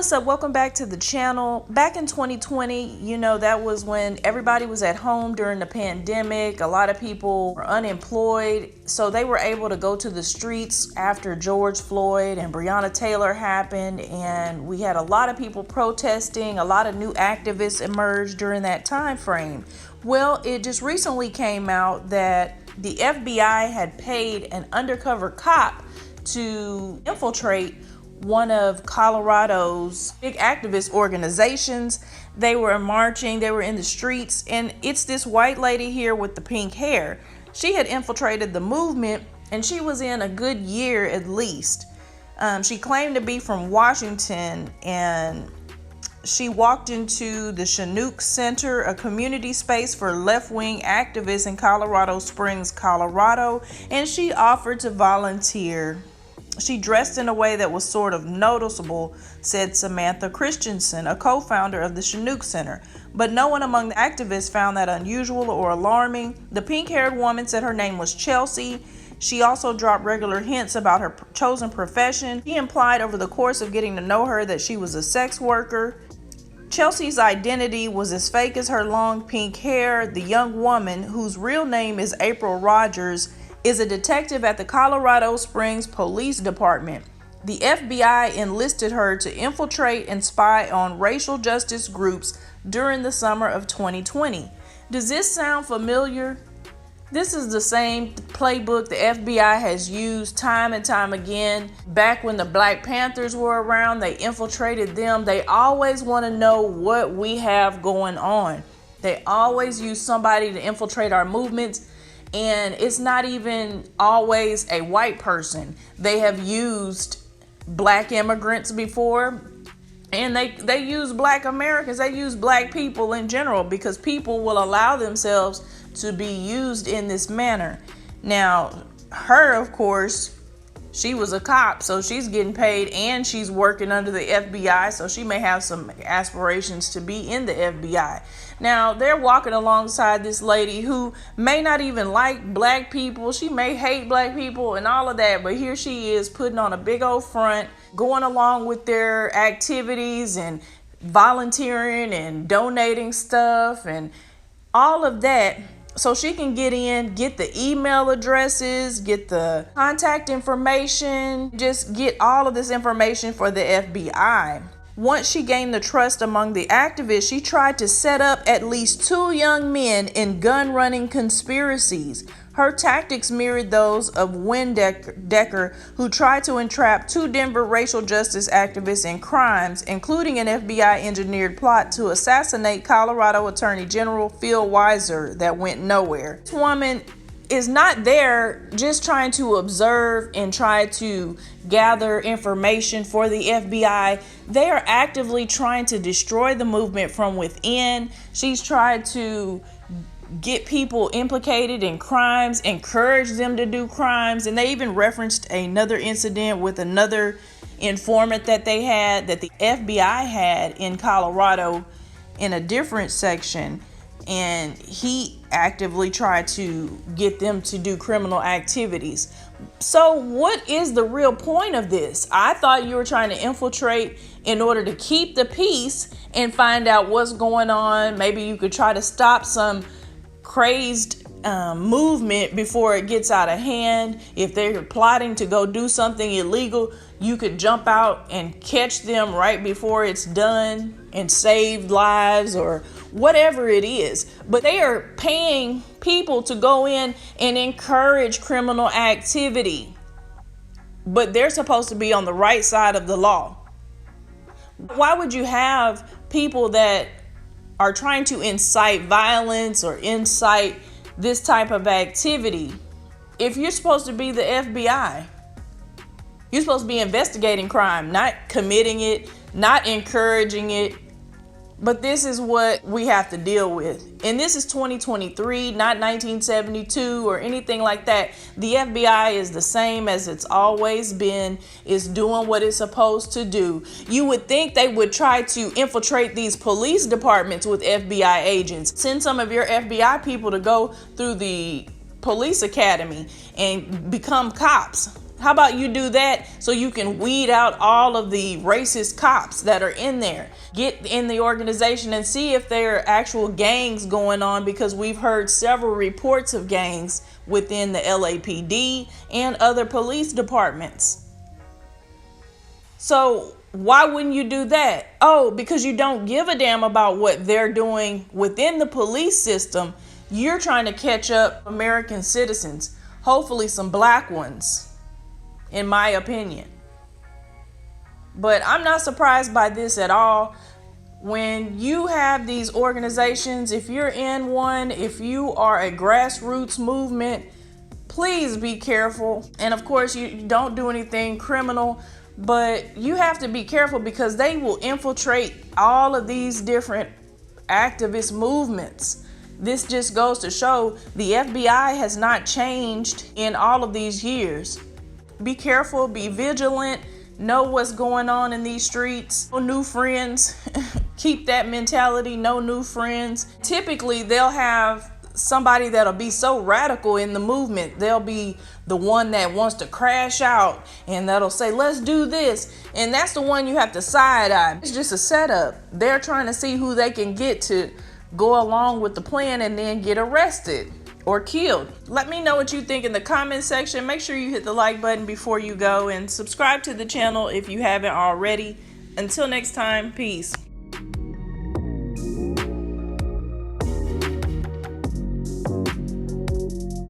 what's up? Welcome back to the channel. Back in 2020, that was when everybody was at home during the pandemic. A lot of people were unemployed, so they were able to go to the streets after George Floyd and Breonna Taylor happened, and we had a lot of people protesting. A lot of new activists emerged during that time frame. Well, it just recently came out that the FBI had paid an undercover cop to infiltrate one of Colorado's big activist organizations. They were marching, they were in the streets, and it's this white lady here with the pink hair. She had infiltrated the movement, and she was in a good year at least. She claimed to be from Washington, and she walked into the Chinook Center, a community space for left-wing activists in Colorado Springs, Colorado, and she offered to volunteer. She dressed in a way that was sort of noticeable, said Samantha Christensen, a co-founder of the Chinook Center. But no one among the activists found that unusual or alarming. The pink-haired woman said her name was Chelsea. She also dropped regular hints about her chosen profession. She implied over the course of getting to know her that she was a sex worker. Chelsea's identity was as fake as her long pink hair. The young woman, whose real name is April Rogers, is a detective at the Colorado Springs Police Department. The FBI enlisted her to infiltrate and spy on racial justice groups during the summer of 2020. Does this sound familiar? This is the same playbook the FBI has used time and time again. Back when the Black Panthers were around, they infiltrated them. They always want to know what we have going on. They always use somebody to infiltrate our movements. And it's not even always a white person. They have used black immigrants before, and they use black Americans. They use black people in general because people will allow themselves to be used in this manner. Now, her, of course, she was a cop, so she's getting paid and she's working under the FBI, so she may have some aspirations to be in the FBI. Now, they're walking alongside this lady who may not even like black people. She may hate black people and all of that, but here she is putting on a big old front, going along with their activities and volunteering and donating stuff and all of that, so she can get in, get the email addresses, get the contact information, just get all of this information for the FBI. Once she gained the trust among the activists, she tried to set up at least 2 young men in gun-running conspiracies. Her tactics mirrored those of Decker, who tried to entrap 2 Denver racial justice activists in crimes, including an FBI-engineered plot to assassinate Colorado Attorney General Phil Weiser that went nowhere. This woman is not there just trying to observe and try to gather information for the FBI. They are actively trying to destroy the movement from within. She's tried to get people implicated in crimes, encourage them to do crimes, and they even referenced another incident with another informant that they had, that the FBI had in Colorado in a different section, and he actively tried to get them to do criminal activities. So what is the real point of this? I thought you were trying to infiltrate in order to keep the peace and find out what's going on. Maybe you could try to stop some crazed movement before it gets out of hand. If they're plotting to go do something illegal, you could jump out and catch them right before it's done and save lives or whatever it is. But they are paying people to go in and encourage criminal activity. But they're supposed to be on the right side of the law. Why would you have people that are trying to incite violence or incite this type of activity if you're supposed to be the FBI? You're supposed to be investigating crime, not committing it, not encouraging it. But this is what we have to deal with. And this is 2023, not 1972 or anything like that. The FBI is the same as it's always been. It's doing what it's supposed to do. You would think they would try to infiltrate these police departments with FBI agents. Send some of your FBI people to go through the police academy and become cops. How about you do that so you can weed out all of the racist cops that are in there? Get in the organization and see if there are actual gangs going on, because we've heard several reports of gangs within the LAPD and other police departments. So why wouldn't you do that? Oh, because you don't give a damn about what they're doing within the police system. You're trying to catch up American citizens, hopefully some black ones, in my opinion. But I'm not surprised by this at all. When you have these organizations, if you're in one, if you are a grassroots movement, please be careful. And of course, you don't do anything criminal, but you have to be careful because they will infiltrate all of these different activist movements. This just goes to show the FBI has not changed in all of these years. Be careful, be vigilant, know what's going on in these streets. No new friends. Keep that mentality, no new friends. Typically, they'll have somebody that'll be so radical in the movement. They'll be the one that wants to crash out and that'll say, let's do this. And that's the one you have to side eye. It's just a setup. They're trying to see who they can get to go along with the plan and then get arrested or killed. Let me know what you think in the comment section. Make sure you hit the like button before you go and subscribe to the channel if you haven't already. Until next time, peace.